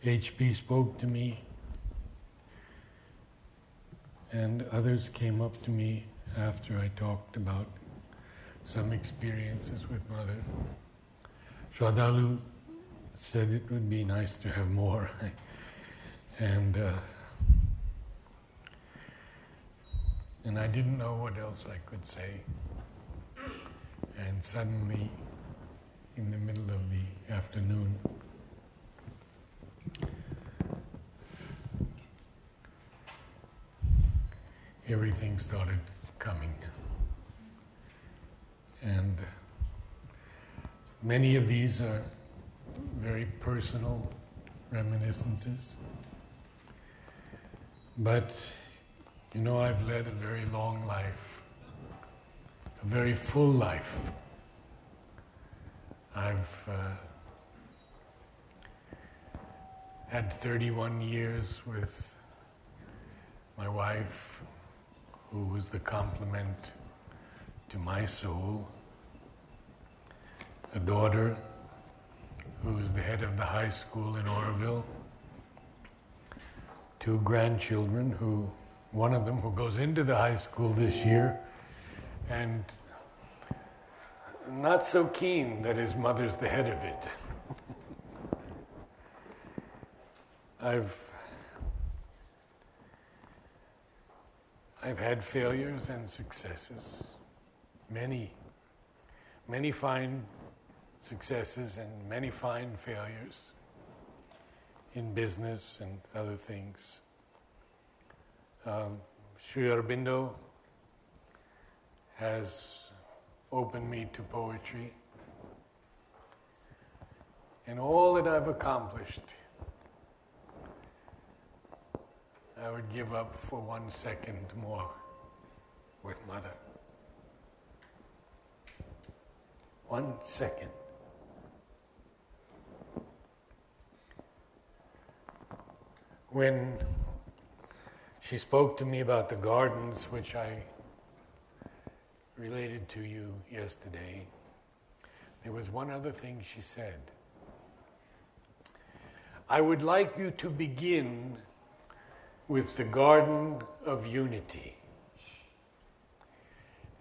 HP spoke to me, and others came up to me after I talked about some experiences with Mother. Shraddhalu said it would be nice to have more. And I didn't know what else I could say. And suddenly, in the middle of the afternoon, everything started coming. And many of these are very personal reminiscences. But, you know, I've led a very long life, a very full life. I've had 31 years with my wife, who was the complement to my soul, a daughter who was the head of the high school in Auroville, two grandchildren, one of them who goes into the high school this year, and not so keen that his mother's the head of it. I've had failures and successes, many fine successes and many fine failures in business and other things. Sri Aurobindo has opened me to poetry, and all that I've accomplished, I would give up for 1 second more with Mother. 1 second. When she spoke to me about the gardens, which I related to you yesterday, there was one other thing she said. I would like you to begin with the Garden of Unity.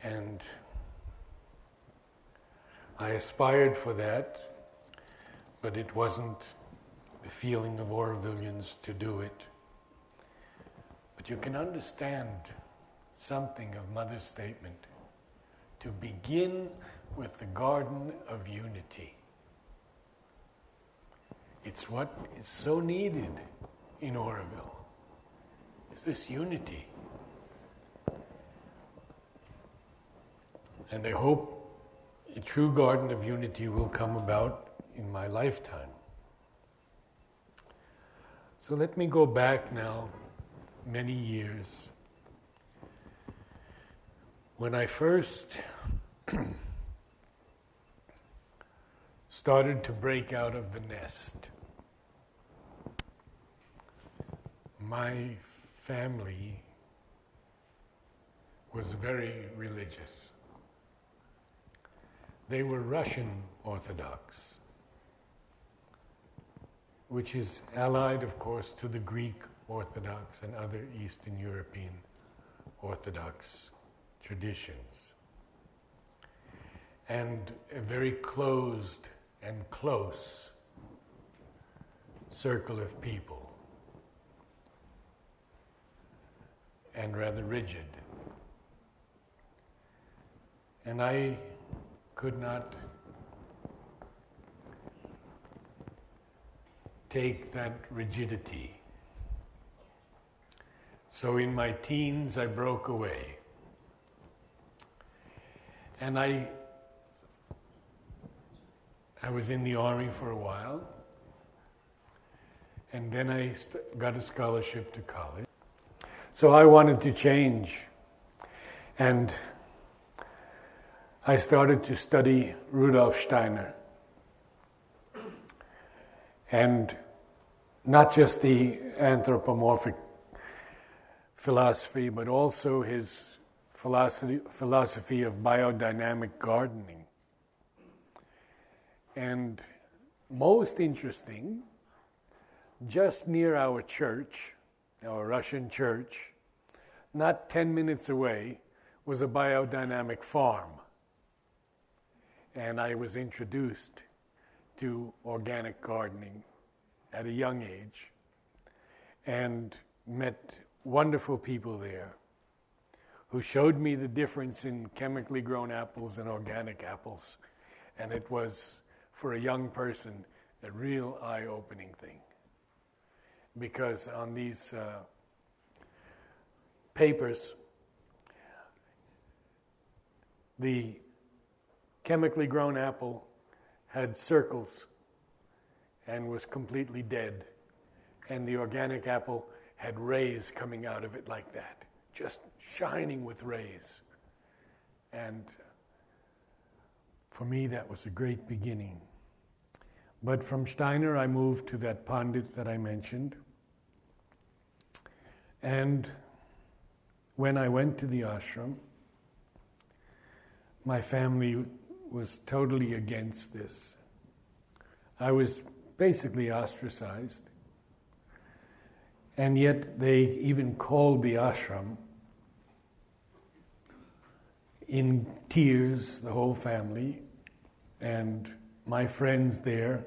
And I aspired for that, but it wasn't the feeling of Aurovillians to do it. But you can understand something of Mother's statement, to begin with the Garden of Unity. It's what is so needed in Auroville, is this unity. And I hope a true Garden of Unity will come about in my lifetime. So let me go back now many years. When I first started to break out of the nest, my family was very religious. They were Russian Orthodox, which is allied, of course, to the Greek Orthodox and other Eastern European Orthodox traditions. And a very closed and close circle of people, and rather rigid. And I could not take that rigidity. So in my teens, I broke away. And I was in the army for a while, and then I got a scholarship to college. So I wanted to change, and I started to study Rudolf Steiner. And not just the anthropomorphic philosophy, but also his philosophy of biodynamic gardening. And most interesting, just near our church, our Russian church, not 10 minutes away, was a biodynamic farm. And I was introduced to organic gardening at a young age and met wonderful people there who showed me the difference in chemically grown apples and organic apples. And it was, for a young person, a real eye-opening thing. Because on these papers, the chemically grown apple had circles and was completely dead. And the organic apple had rays coming out of it like that, just shining with rays. And for me, that was a great beginning. But from Steiner, I moved to that Pandit that I mentioned. And when I went to the ashram, my family was totally against this. I was basically ostracized. And yet they even called the ashram in tears, the whole family, and my friends there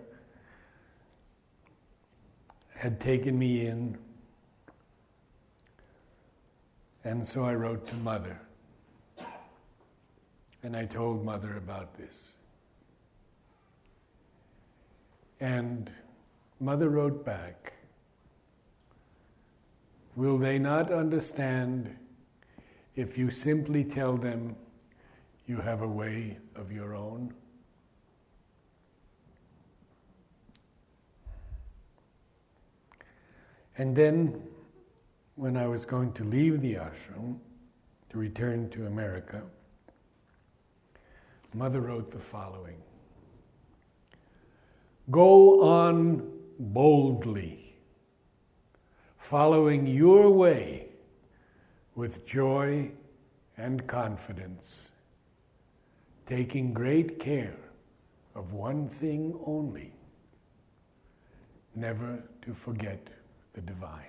had taken me in, and so I wrote to Mother, and I told Mother about this. And Mother wrote back, "Will they not understand if you simply tell them you have a way of your own?" And then, when I was going to leave the ashram to return to America, Mother wrote the following: "Go on boldly, following your way with joy and confidence, taking great care of one thing only, never to forget the divine."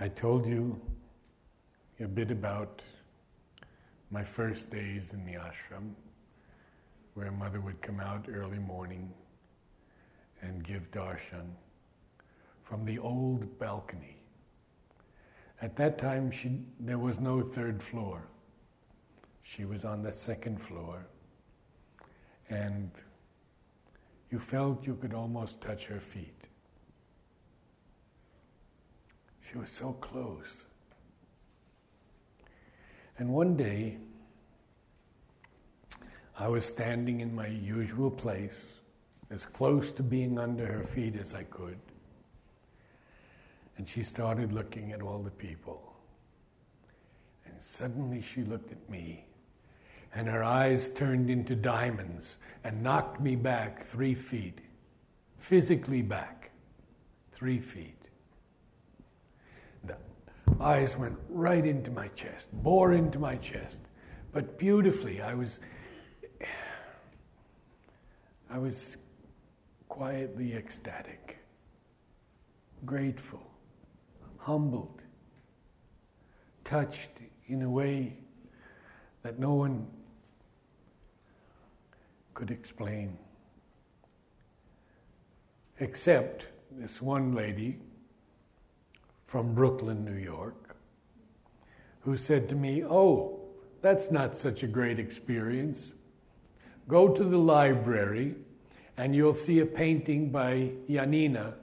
I told you a bit about my first days in the ashram, where Mother would come out early morning and give darshan from the old balcony. At that time, there was no third floor. She was on the second floor, and you felt you could almost touch her feet. She was so close. And one day, I was standing in my usual place, as close to being under her feet as I could, and she started looking at all the people. And suddenly she looked at me, and her eyes turned into diamonds and knocked me back 3 feet, physically back 3 feet. The eyes went right into my chest, bore into my chest, but beautifully. I was quietly ecstatic, grateful, humbled, touched in a way that no one could explain, except this one lady from Brooklyn, New York, who said to me, "Oh, that's not such a great experience. Go to the library and you'll see a painting by Janina,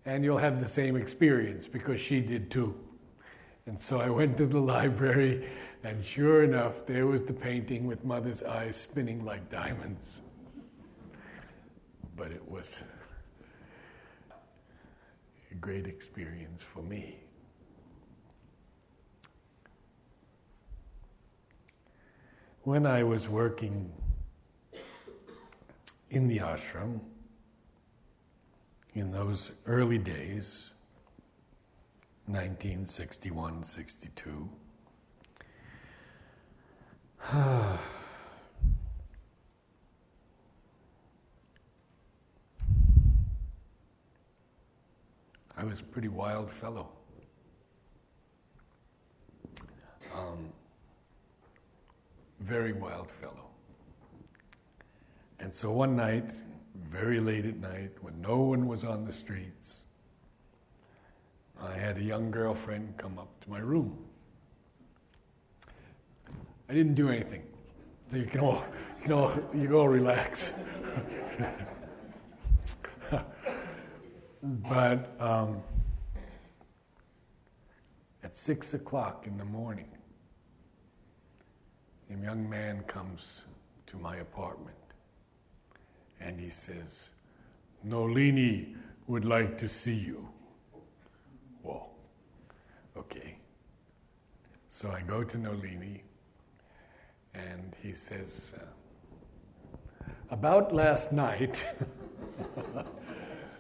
and you'll have the same experience," because she did too. And so I went to the library, and sure enough, there was the painting with Mother's eyes spinning like diamonds. But it was a great experience for me. When I was working in the ashram, in those early days, 1961, 62, I was a pretty wild fellow. Very wild fellow. And so one night, very late at night, when no one was on the streets, I had a young girlfriend come up to my room. I didn't do anything. So you can all relax. But at 6 o'clock in the morning, a young man comes to my apartment and he says, "Nolini would like to see you." Whoa, okay. So I go to Nolini and he says, "About last night,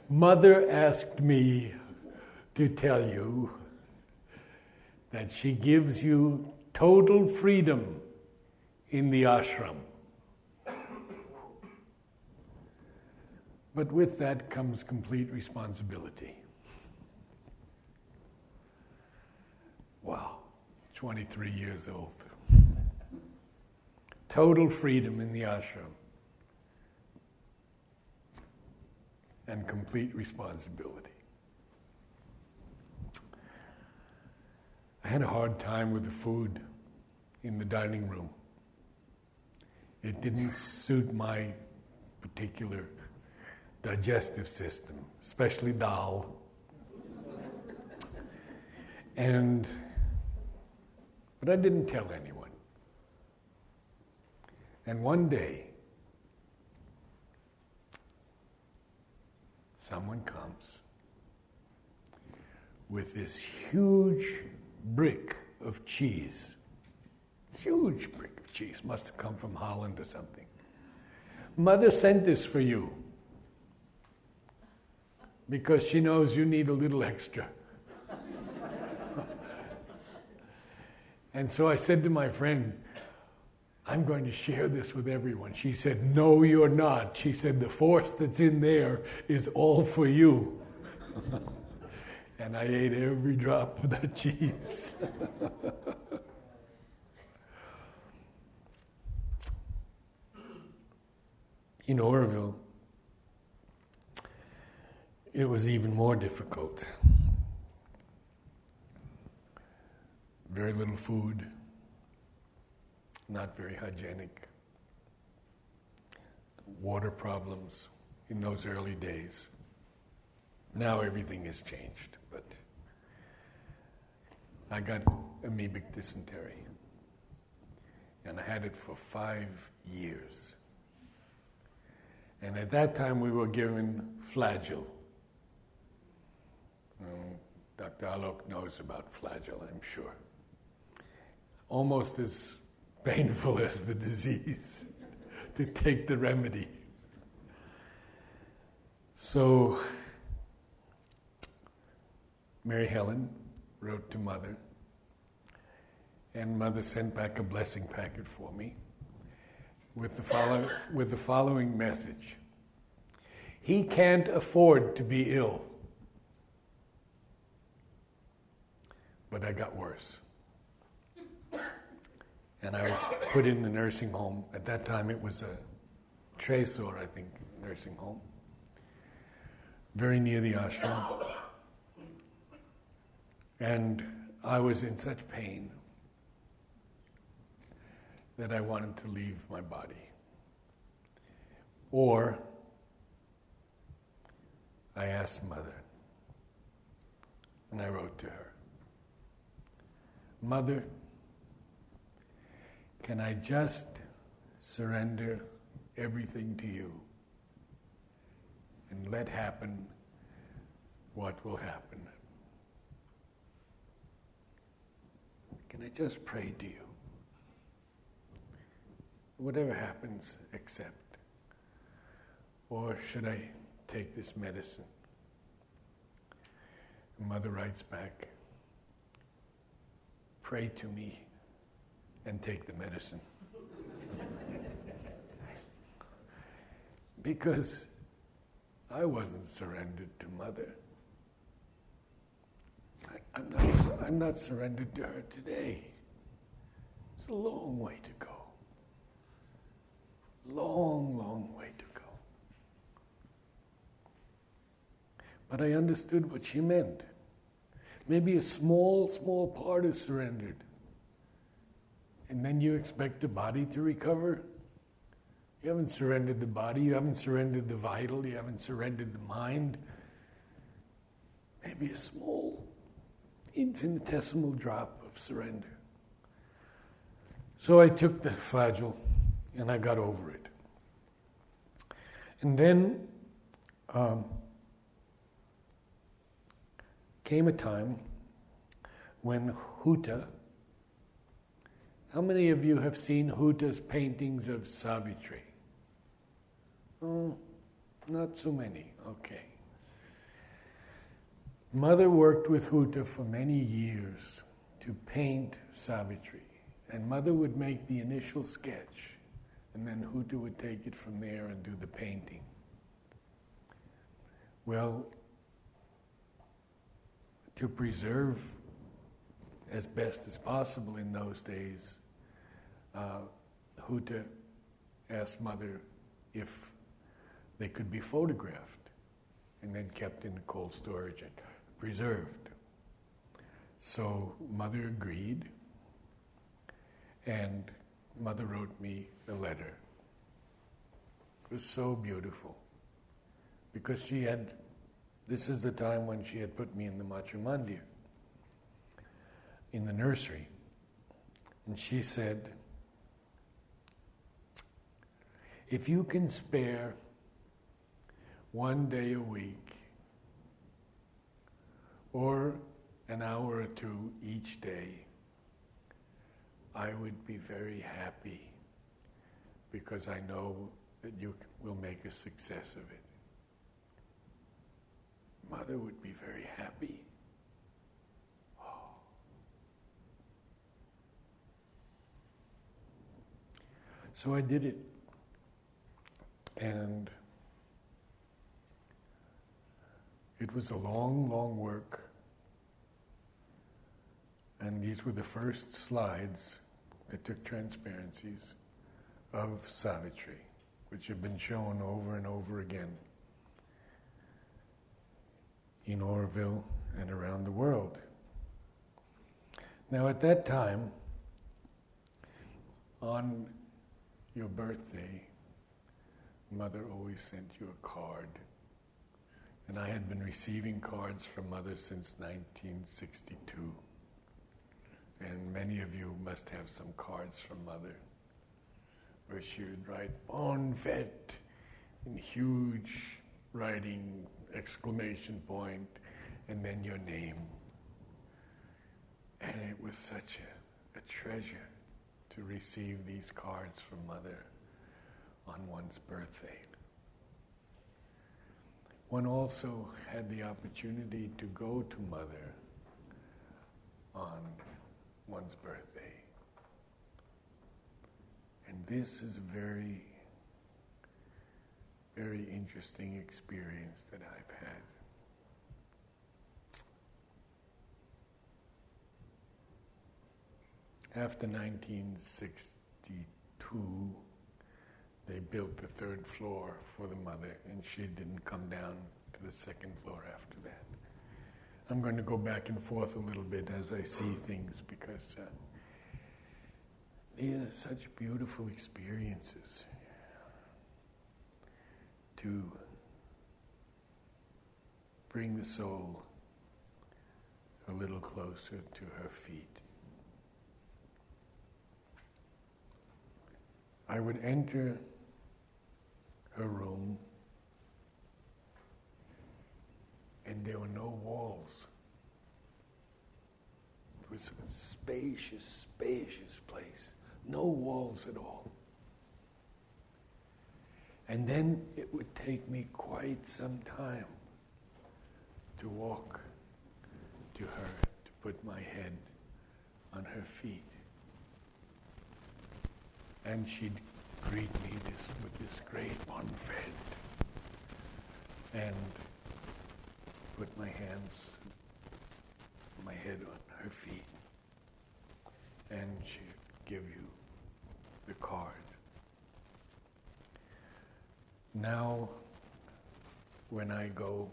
Mother asked me to tell you that she gives you total freedom in the ashram. But with that comes complete responsibility." Wow, 23 years old. Total freedom in the ashram. And complete responsibility. I had a hard time with the food in the dining room. It didn't suit my particular digestive system, especially dal. But I didn't tell anyone. And one day, someone comes with this huge brick of cheese. Huge brick of cheese. Must have come from Holland or something. "Mother sent this for you because she knows you need a little extra." And so I said to my friend, "I'm going to share this with everyone." She said, "No, you're not." She said, "The force that's in there is all for you." And I ate every drop of that cheese. In Auroville, it was even more difficult. Very little food, not very hygienic, water problems in those early days. Now everything has changed, but I got amoebic dysentery, and I had it for 5 years. And at that time we were given Flagyl. Dr. Alok knows about Flagyl, I'm sure. Almost as painful as the disease to take the remedy. So Mary Helen wrote to Mother, and Mother sent back a blessing packet for me with the following message: "He can't afford to be ill." But I got worse. And I was put in the nursing home. At that time it was a Tresor, I think, nursing home, very near the ashram. And I was in such pain that I wanted to leave my body. Or I asked Mother, and I wrote to her, "Mother, can I just surrender everything to you and let happen what will happen? Can I just pray to you? Whatever happens, accept. Or should I take this medicine Mother writes back, "Pray to me and take the medicine." Because I wasn't surrendered to Mother. I'm not surrendered to her today. It's a long way to go. Long, long way to go. But I understood what she meant. Maybe a small, small part is surrendered. And then you expect the body to recover? You haven't surrendered the body, you haven't surrendered the vital, you haven't surrendered the mind. Maybe a small, infinitesimal drop of surrender. So I took the flagell and I got over it. And then came a time when Huta, how many of you have seen Huta's paintings of Savitri? Oh, not so many, okay. Mother worked with Huta for many years to paint Savitri. And Mother would make the initial sketch, and then Huta would take it from there and do the painting. Well, to preserve as best as possible in those days, Huta asked Mother if they could be photographed and then kept in cold storage and preserved. So Mother agreed, and Mother wrote me a letter. It was so beautiful, because this is the time when she had put me in the Machu Mandir, in the nursery. And she said, if you can spare one day a week, or an hour or two each day, I would be very happy, because I know that you will make a success of it. Mother would be very happy. Oh. So I did it. And it was a long, long work. And these were the first slides. I took transparencies of Savitri, which have been shown over and over again in Auroville and around the world. Now at that time, on your birthday, Mother always sent you a card. And I had been receiving cards from Mother since 1962. And many of you must have some cards from Mother, where she would write "Bon Fête" in huge writing, exclamation point, and then your name. And it was such a treasure to receive these cards from Mother on one's birthday. One also had the opportunity to go to Mother on one's birthday. And this is a very, very interesting experience that I've had. After 1962, they built the third floor for the Mother, and she didn't come down to the second floor after that. I'm going to go back and forth a little bit as I see things, because these are such beautiful experiences to bring the soul a little closer to her feet. I would enter her room, and there were no walls. It was a spacious, spacious place. No walls at all. And then it would take me quite some time to walk to her to put my head on her feet. And she'd greet me with this great bonfed and put my head on her feet, and she'd give you the card. Now, when I go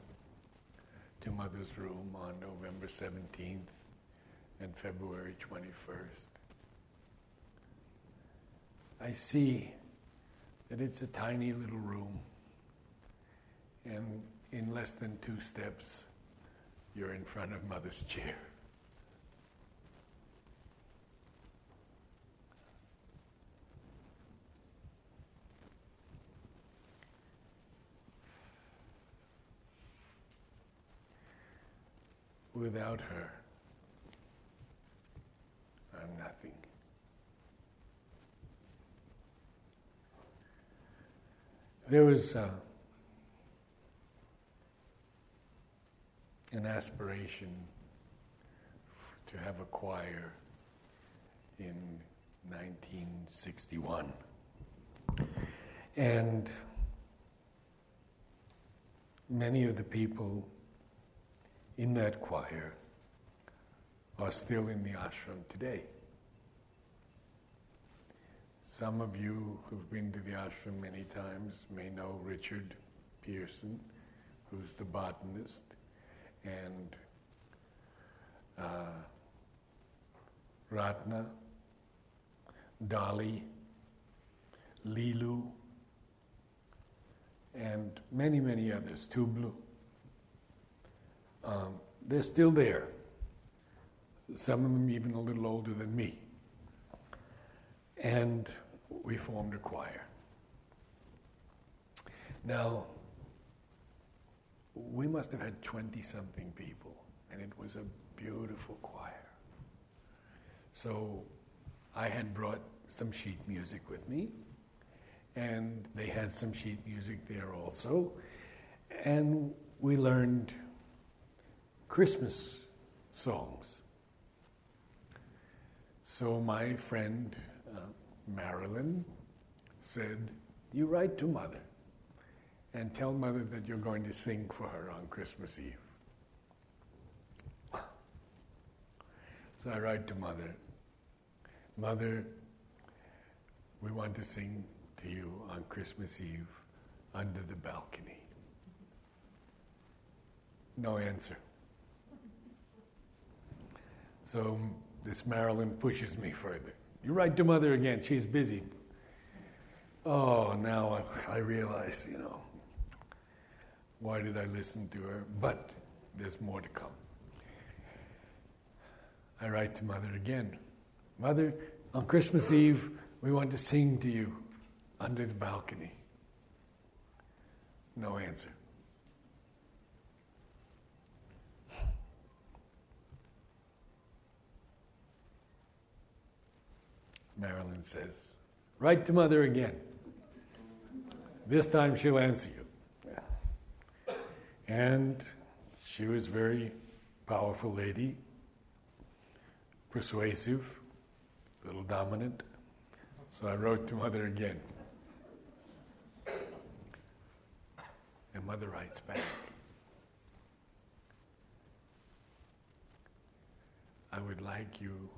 to Mother's room on November 17th and February 21st, I see that it's a tiny little room, and in less than 2 steps, you're in front of Mother's chair. Without her, I'm nothing. There was an aspiration to have a choir in 1961. And many of the people in that choir are still in the ashram today. Some of you who've been to the ashram many times may know Richard Pearson, who's the botanist, and Ratna, Dolly, Lilu, and many, many others, Tublu. They're still there. Some of them even a little older than me. And we formed a choir. Now, we must have had 20-something people, and it was a beautiful choir. So I had brought some sheet music with me, and they had some sheet music there also, and we learned Christmas songs. So my friend Marilyn said, "You write to Mother and tell Mother that you're going to sing for her on Christmas Eve." So I write to Mother, "Mother, we want to sing to you on Christmas Eve under the balcony." No answer. So this Marilyn pushes me further. "You write to Mother again, she's busy." Oh, now I realize, why did I listen to her? But there's more to come. I write to Mother again. "Mother, on Christmas Eve, we want to sing to you under the balcony." No answer. Marilyn says, "Write to Mother again. This time she'll answer you." And she was a very powerful lady, persuasive, a little dominant. So I wrote to Mother again. And Mother writes back, "I would like you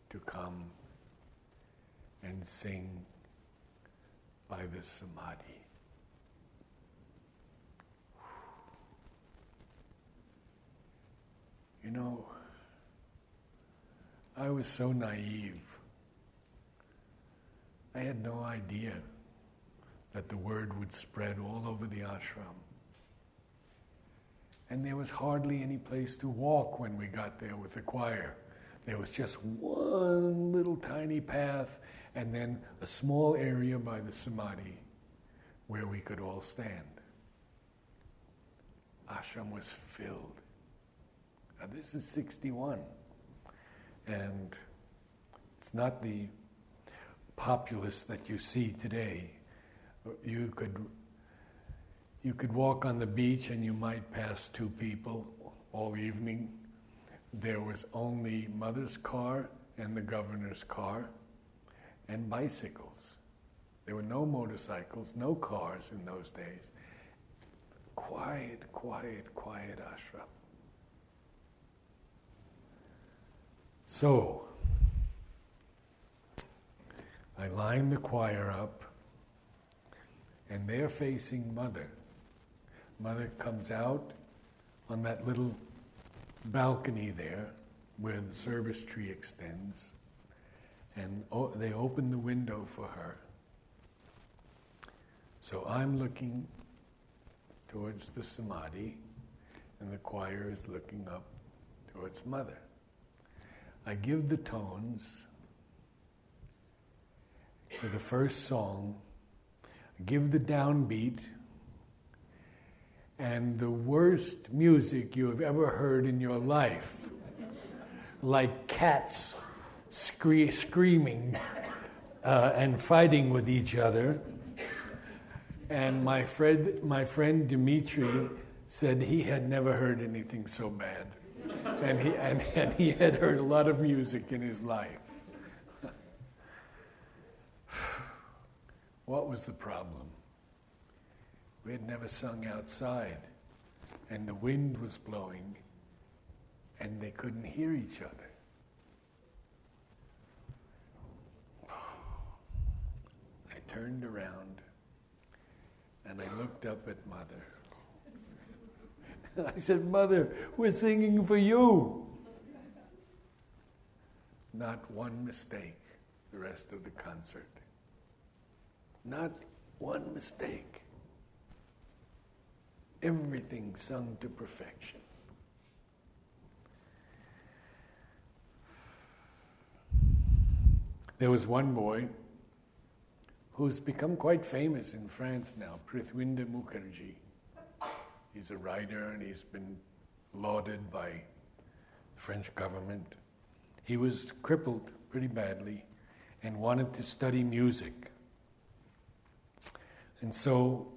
to come and sing by the Samadhi." I was so naive. I had no idea that the word would spread all over the ashram. And there was hardly any place to walk when we got there with the choir. There was just one little tiny path and then a small area by the Samadhi where we could all stand. Ashram was filled. Now this is 61. And it's not the populace that you see today. You could walk on the beach and you might pass 2 people all evening. there was only Mother's car and the governor's car and bicycles. There were no motorcycles, no cars in those days. Quiet, quiet, quiet ashram. So, I line the choir up, and they're facing Mother. Mother comes out on that little balcony there where the service tree extends, and they open the window for her. So I'm looking towards the samadhi, and the choir is looking up towards Mother. I give the tones for the first song, I give the downbeat, and the worst music you have ever heard in your life, like cats screaming and fighting with each other. And my friend Dimitri said he had never heard anything so bad, and he had heard a lot of music in his life. What was the problem? We had never sung outside, and the wind was blowing, and they couldn't hear each other. I turned around, and I looked up at Mother. I said, "Mother, we're singing for you." Not one mistake the rest of the concert. Not one mistake. Everything sung to perfection. There was one boy who's become quite famous in France now, Prithwinder Mukherjee. He's a writer and he's been lauded by the French government. He was crippled pretty badly and wanted to study music. And so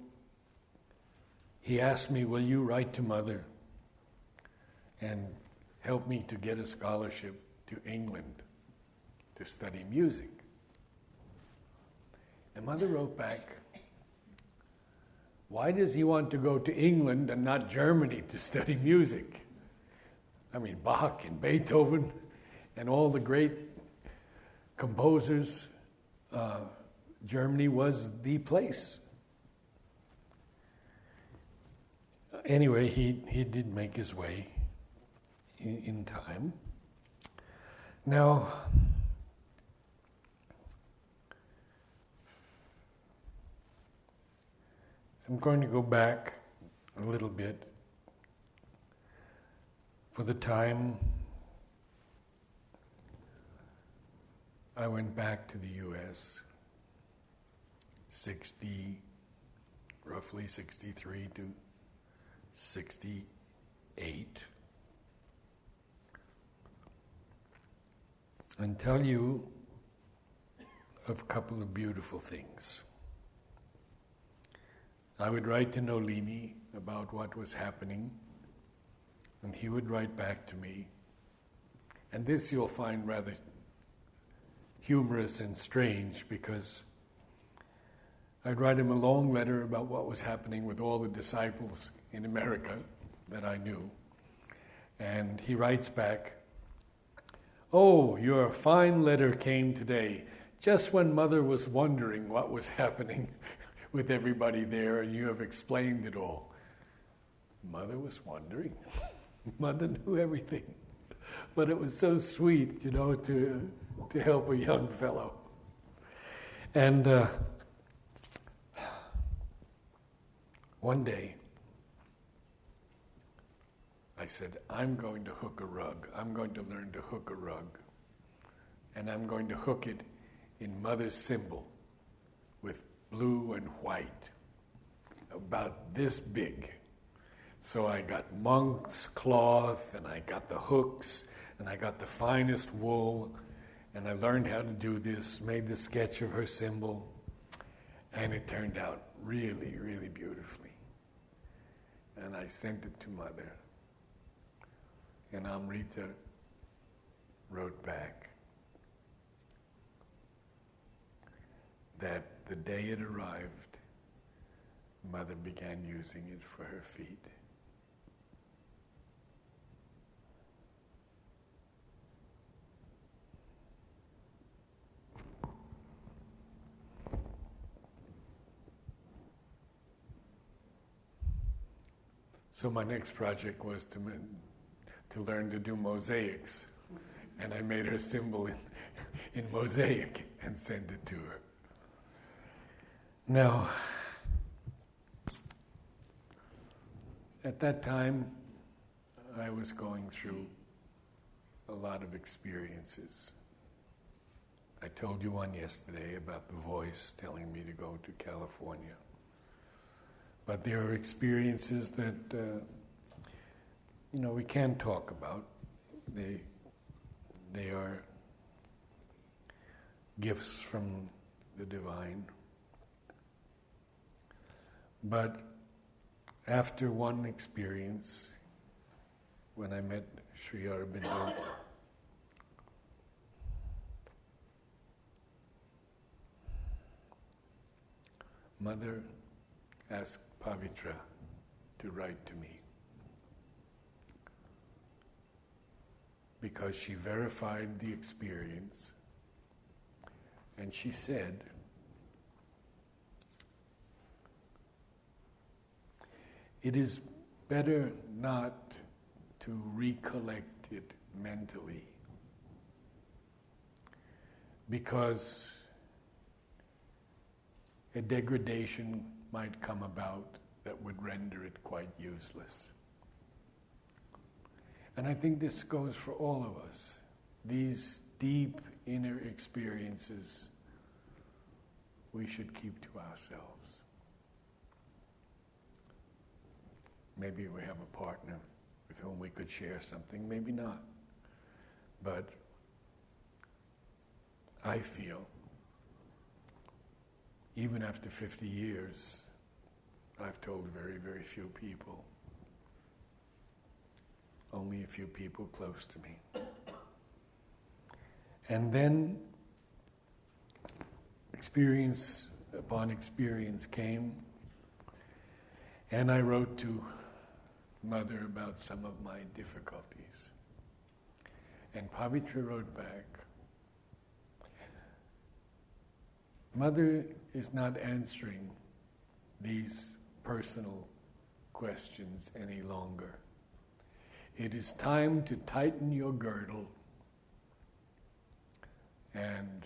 he asked me, "Will you write to Mother and help me to get a scholarship to England to study music?" And Mother wrote back, "Why does he want to go to England and not Germany to study music? I mean, Bach and Beethoven and all the great composers, Germany was the place." Anyway, he did make his way in time. Now, I'm going to go back a little bit for the time I went back to the U.S., roughly 63 to 68, and tell you of a couple of beautiful things. I would write to Nolini about what was happening, and he would write back to me. And this you'll find rather humorous and strange, because I'd write him a long letter about what was happening with all the disciples in America that I knew. And he writes back, "Oh, your fine letter came today, just when Mother was wondering what was happening with everybody there, and you have explained it all." Mother was wondering. Mother knew everything. But it was so sweet, to help a young fellow. And one day, I said, "I'm going to hook a rug. I'm going to learn to hook a rug. And I'm going to hook it in Mother's symbol with blue and white, about this big." So I got monk's cloth, and I got the hooks, and I got the finest wool, and I learned how to do this, made the sketch of her symbol, and it turned out really, really beautifully. And I sent it to Mother. And Amrita wrote back that the day it arrived, Mother began using it for her feet. So my next project was to learn to do mosaics, and I made her symbol in mosaic and sent it to her. Now, at that time, I was going through a lot of experiences. I told you one yesterday about the voice telling me to go to California. But there are experiences that, we can't talk about. They are gifts from the divine. But after one experience, when I met Sri Aurobindo, Mother asked Pavitra to write to me because she verified the experience, and she said, it is better not to recollect it mentally, because a degradation might come about that would render it quite useless. And I think this goes for all of us. These deep inner experiences we should keep to ourselves. Maybe we have a partner with whom we could share something, maybe not. But I feel, even after 50 years, I've told very, very few people. Only a few people close to me. And then experience upon experience came, and I wrote to Mother about some of my difficulties. And Pavitra wrote back, Mother is not answering these personal questions any longer. It is time to tighten your girdle and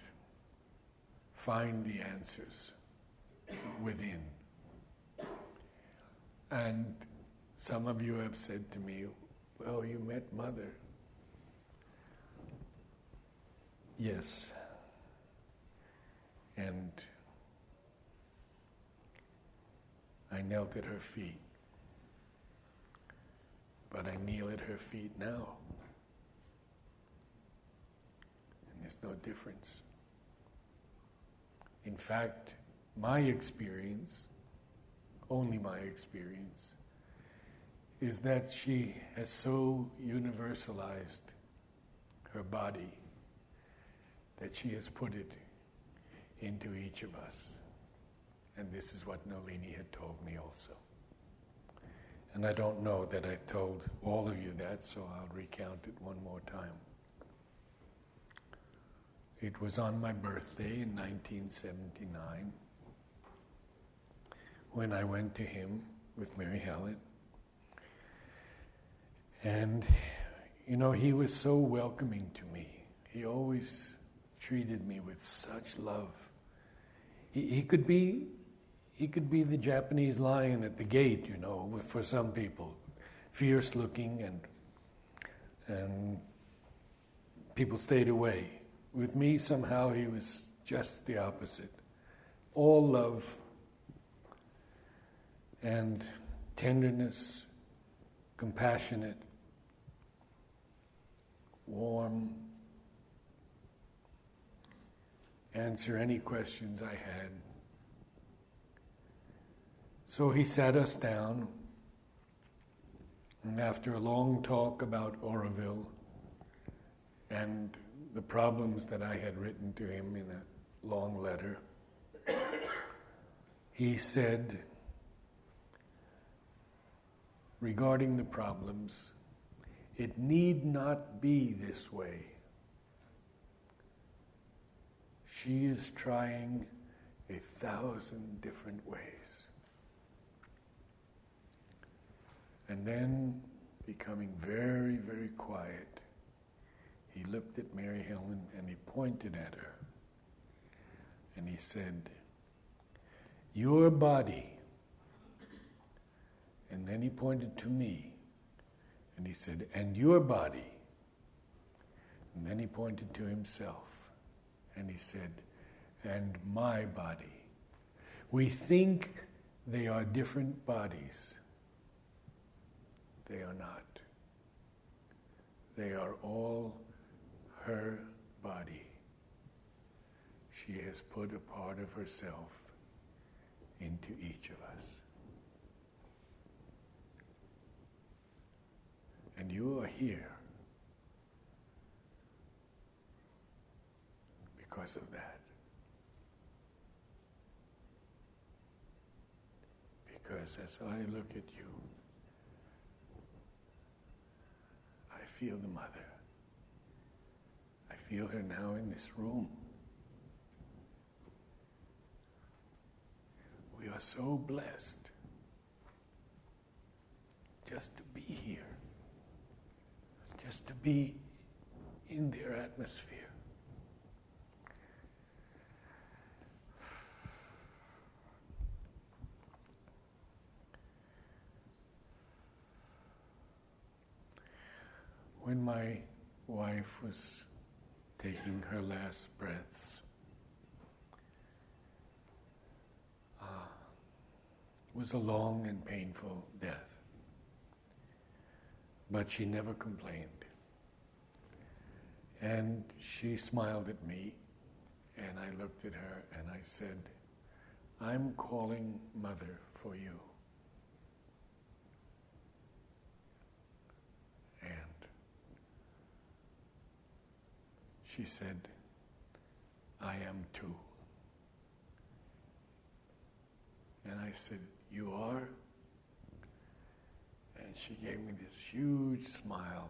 find the answers within. And some of you have said to me, well, you met Mother. Yes. And I knelt at her feet. But I kneel at her feet now. And there's no difference. In fact, my experience, only my experience, is that she has so universalized her body that she has put it into each of us. And this is what Nalini had told me also. And I don't know that I told all of you that, so I'll recount it one more time. It was on my birthday in 1979 when I went to him with Mary Helen. And, he was so welcoming to me. He always treated me with such love. He could be the Japanese lion at the gate, for some people, fierce looking, and people stayed away. With me, somehow, he was just the opposite. All love and tenderness, compassionate, warm, answer any questions I had. So he sat us down, and after a long talk about Auroville and the problems that I had written to him in a long letter, he said, regarding the problems, it need not be this way. She is trying 1,000 different ways. And then, becoming very, very quiet, he looked at Mary Helen and he pointed at her. And he said, your body. And then he pointed to me. And he said, and your body. And then he pointed to himself. And he said, and my body. We think they are different bodies. They are not. They are all her body. She has put a part of herself into each of us. And you are here because of that. Because as I look at you, I feel the mother. I feel her now in this room. We are so blessed just to be here, just to be in their atmosphere. When my wife was taking her last breaths, it was a long and painful death. But she never complained. And she smiled at me, and I looked at her and I said, I'm calling Mother for you. And she said, I am too. And I said, you are? And she gave me this huge smile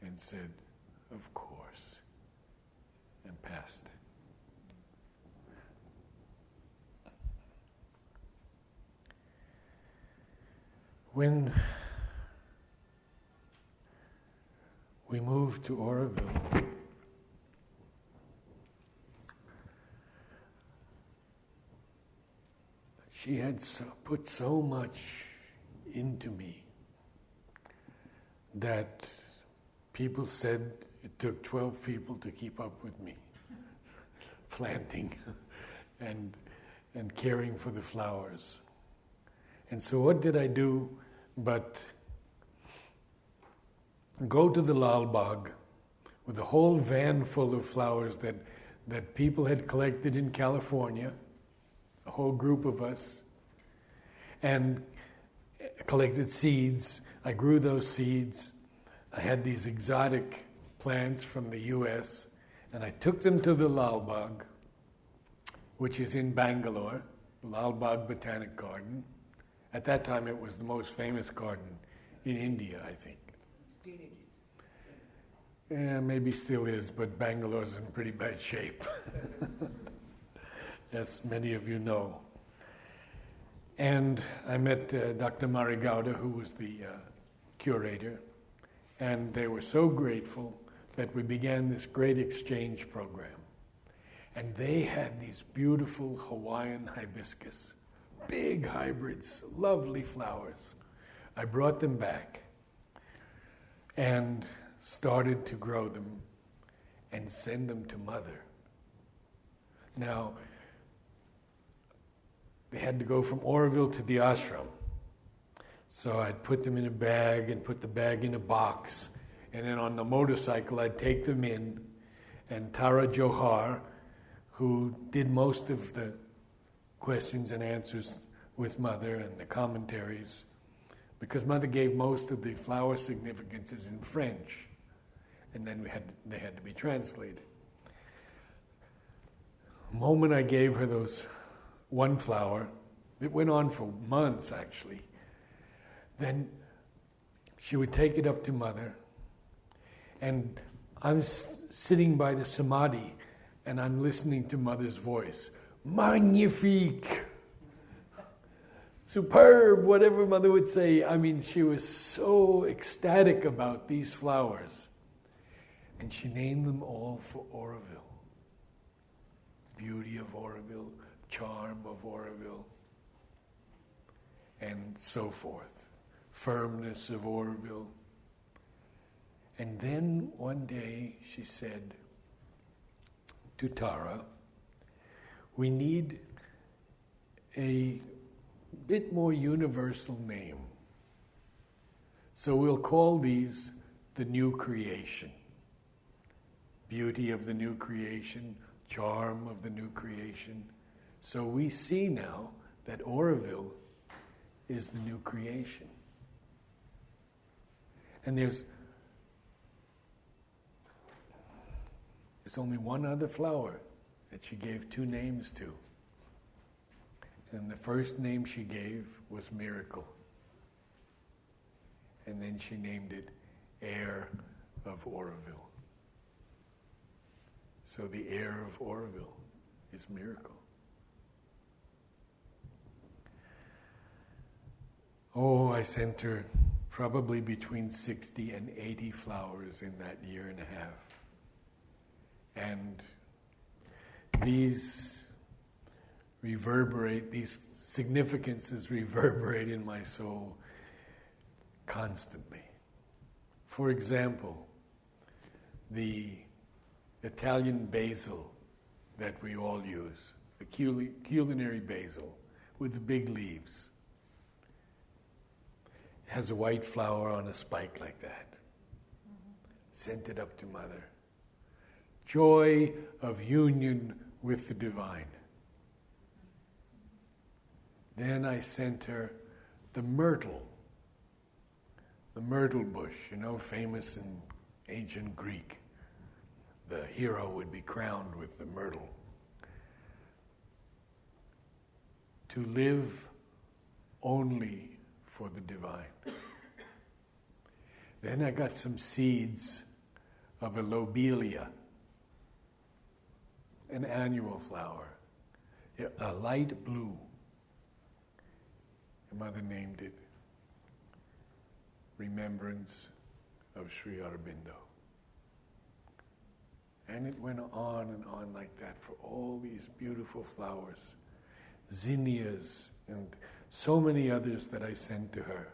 and said, of course, and passed. When we moved to Auroville, she had put so much into me that people said it took 12 people to keep up with me, planting and caring for the flowers. And so what did I do but go to the Lal Bagh with a whole van full of flowers that people had collected in California, a whole group of us, and collected seeds. I grew those seeds. I had these exotic plants from the US, and I took them to the Lal Bagh, which is in Bangalore, the Lal Bagh Botanic Garden. At that time, it was the most famous garden in India, I think. Yeah, maybe still is, but Bangalore's in pretty bad shape, as many of you know. And I met Dr. Marigauda, who was the curator, and they were so grateful that we began this great exchange program. And they had these beautiful Hawaiian hibiscus, big hybrids, lovely flowers. I brought them back and started to grow them and send them to Mother. Now, they had to go from Auroville to the ashram. So I'd put them in a bag and put the bag in a box, and then on the motorcycle I'd take them in, and Tara Johar, who did most of the questions and answers with Mother and the commentaries, because Mother gave most of the flower significances in French, and then they had to be translated. The moment I gave her those one flower, it went on for months actually, then she would take it up to Mother, and I'm sitting by the samadhi, and I'm listening to Mother's voice. Magnifique! Superb! Whatever Mother would say. I mean, she was so ecstatic about these flowers. And she named them all for Auroville. Beauty of Auroville, charm of Auroville, and so forth. Firmness of Auroville. And then one day she said to Tara, we need a bit more universal name. So we'll call these the new creation. Beauty of the new creation, charm of the new creation. So we see now that Auroville is the new creation. And there's only one other flower that she gave two names to. And the first name she gave was Miracle. And then she named it Air of Auroville. So the air of Auroville is miracle. Oh, I sent her probably between 60 and 80 flowers in that year and a half. And these significances reverberate in my soul constantly. For example, the Italian basil that we all use, the culinary basil with the big leaves, has a white flower on a spike like that. Sent it up to Mother. Joy of union with the divine. Then I sent her the myrtle bush, famous in ancient Greek. The hero would be crowned with the myrtle. To live only for the divine. Then I got some seeds of a lobelia, an annual flower, a light blue. And Mother named it Remembrance of Sri Aurobindo. And it went on and on like that for all these beautiful flowers, zinnias, and so many others that I sent to her.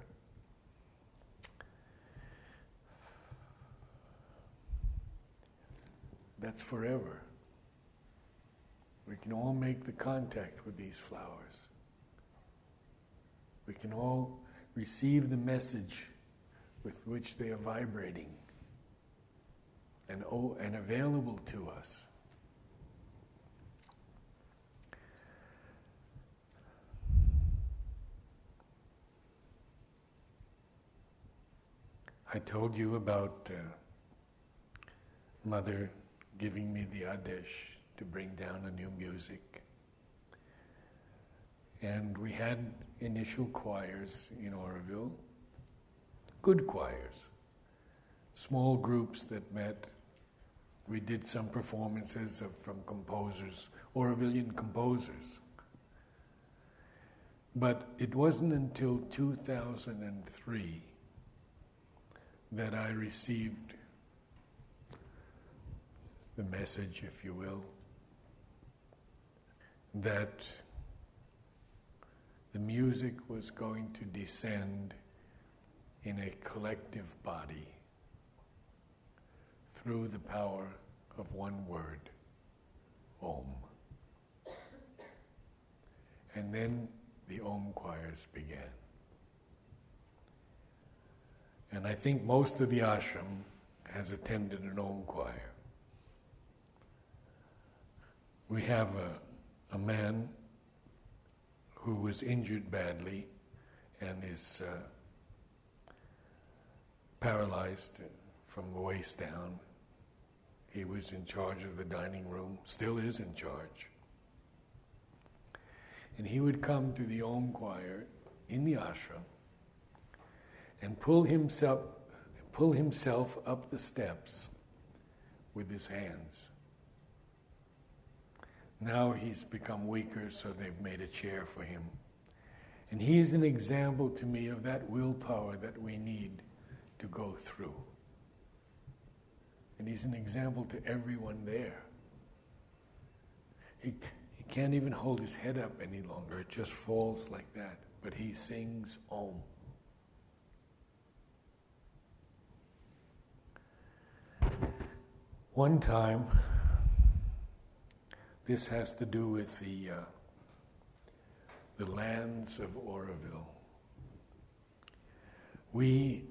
That's forever. We can all make the contact with these flowers. We can all receive the message with which they are vibrating and available to us. I told you about Mother giving me the adesh to bring down a new music. And we had initial choirs in Auroville, good choirs, small groups that met. We did some performances from composers, Aurovillian composers. But it wasn't until 2003 that I received the message, if you will, that the music was going to descend in a collective body through the power of one word, Om. And then the Om choirs began. And I think most of the ashram has attended an Om choir. We have a man who was injured badly and is paralyzed from the waist down. He was in charge of the dining room, still is in charge. And he would come to the Om choir in the ashram and pull himself up the steps with his hands. Now he's become weaker, so they've made a chair for him. And he is an example to me of that willpower that we need to go through. And he's an example to everyone there. He can't even hold his head up any longer. It just falls like that. But he sings Om. One time, this has to do with the lands of Auroville. We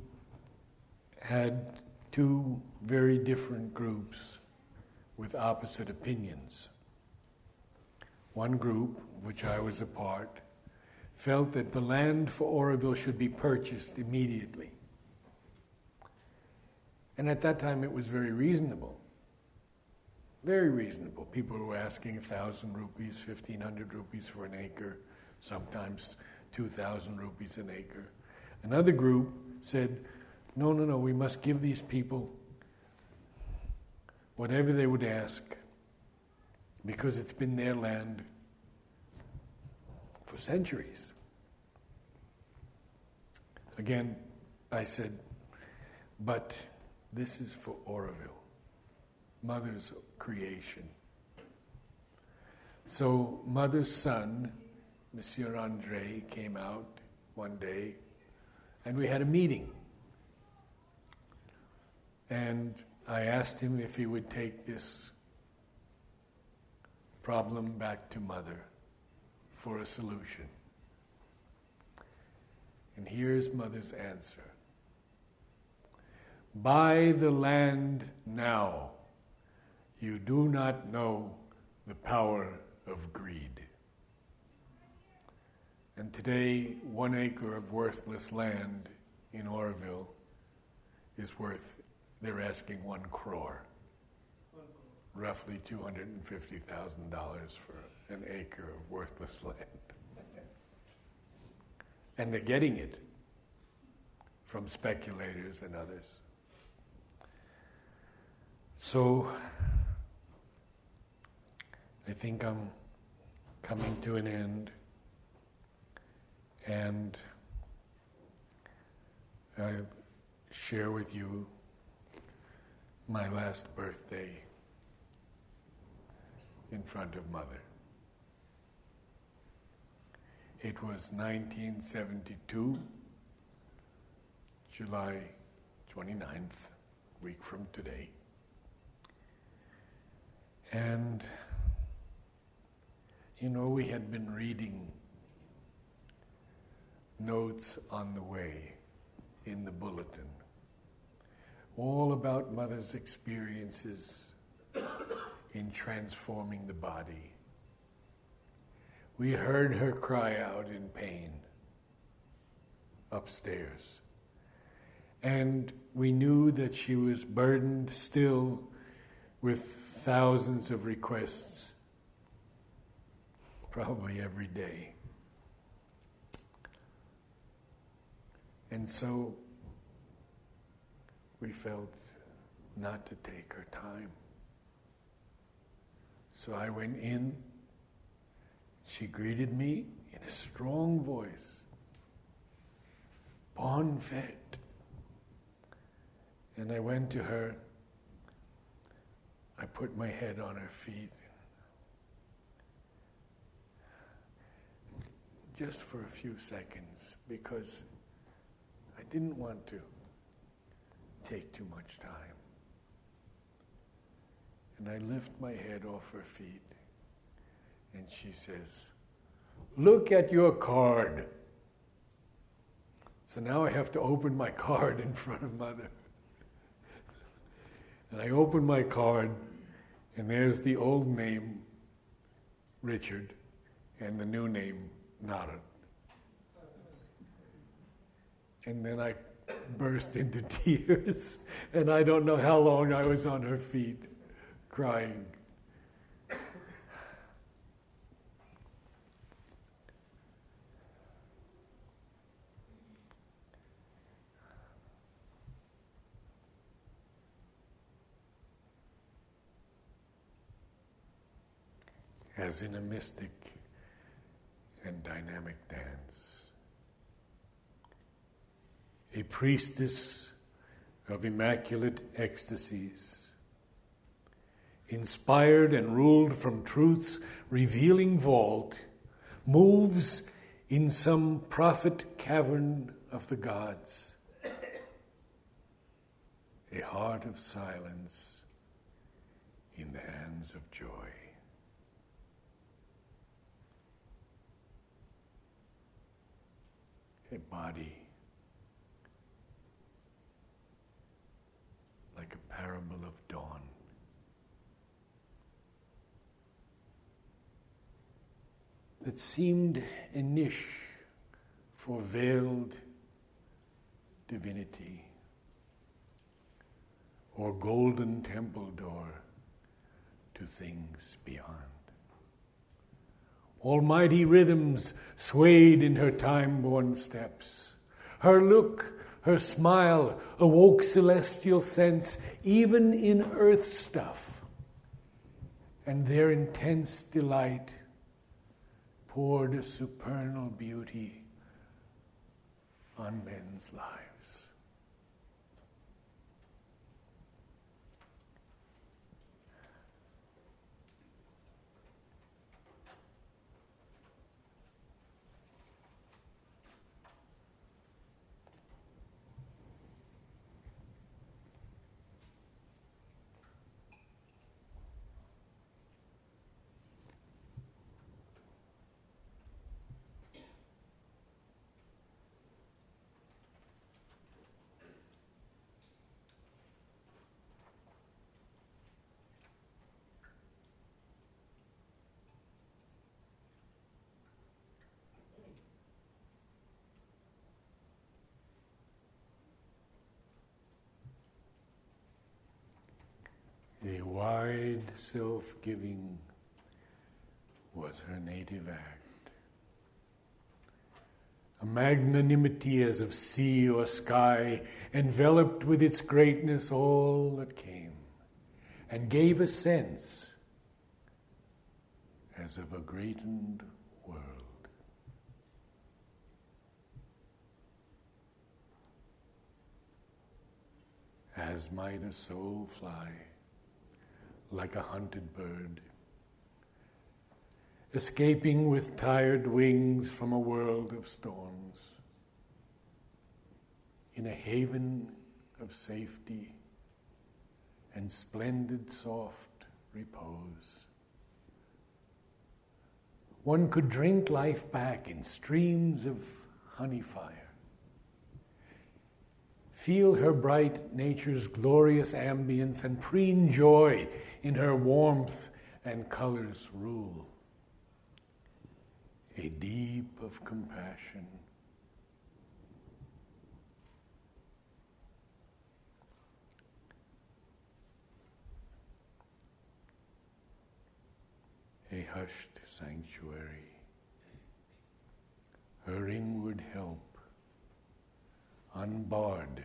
had two very different groups with opposite opinions. One group, which I was a part, felt that the land for Auroville should be purchased immediately. And at that time it was very reasonable. Very reasonable. People were asking 1,000 rupees, 1,500 rupees for an acre, sometimes 2,000 rupees an acre. Another group said, no, we must give these people whatever they would ask, because it's been their land for centuries. Again, I said, but this is for Auroville, Mother's creation. So Mother's son, Monsieur Andre, came out one day, and we had a meeting. And I asked him if he would take this problem back to Mother for a solution. And here's Mother's answer. Buy the land now. You do not know the power of greed. And today, 1 acre of worthless land in Auroville is worth, they're asking 1 crore. Roughly $250,000 for an acre of worthless land. And they're getting it from speculators and others. So, I think I'm coming to an end, and I share with you my last birthday in front of Mother. It was 1972, July 29th, week from today. And, we had been reading notes on the way in the bulletin, all about Mother's experiences in transforming the body. We heard her cry out in pain upstairs. And we knew that she was burdened still with thousands of requests, probably every day. And so we felt not to take her time. So I went in. She greeted me in a strong voice. Bon fête. And I went to her. I put my head on her feet. Just for a few seconds, because I didn't want to take too much time. And I lift my head off her feet, and she says, "Look at your card." So now I have to open my card in front of Mother. And I open my card, and there's the old name, Richard, and the new name, Nara. And then I burst into tears, and I don't know how long I was on her feet, crying. As in a mystic and dynamic dance. A priestess of immaculate ecstasies, inspired and ruled from truth's revealing vault, moves in some prophet cavern of the gods, a heart of silence in the hands of joy. A body like a parable of dawn. That seemed a niche for veiled divinity, or golden temple door to things beyond. Almighty rhythms swayed in her time-born steps. Her look, her smile awoke celestial sense even in earth stuff, and their intense delight poured a supernal beauty on men's lives. A wide self-giving was her native act. A magnanimity as of sea or sky enveloped with its greatness all that came, and gave a sense as of a greatened world. As might a soul fly, like a hunted bird, escaping with tired wings from a world of storms, in a haven of safety and splendid soft repose. One could drink life back in streams of honey fire, feel her bright nature's glorious ambience and preen joy in her warmth and colors rule. A deep of compassion, a hushed sanctuary, her inward help unbarred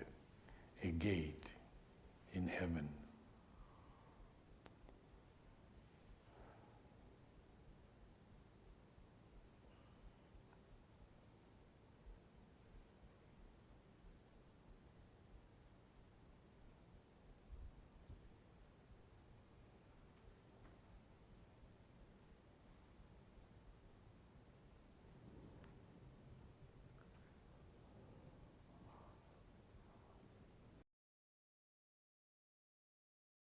a gate in heaven.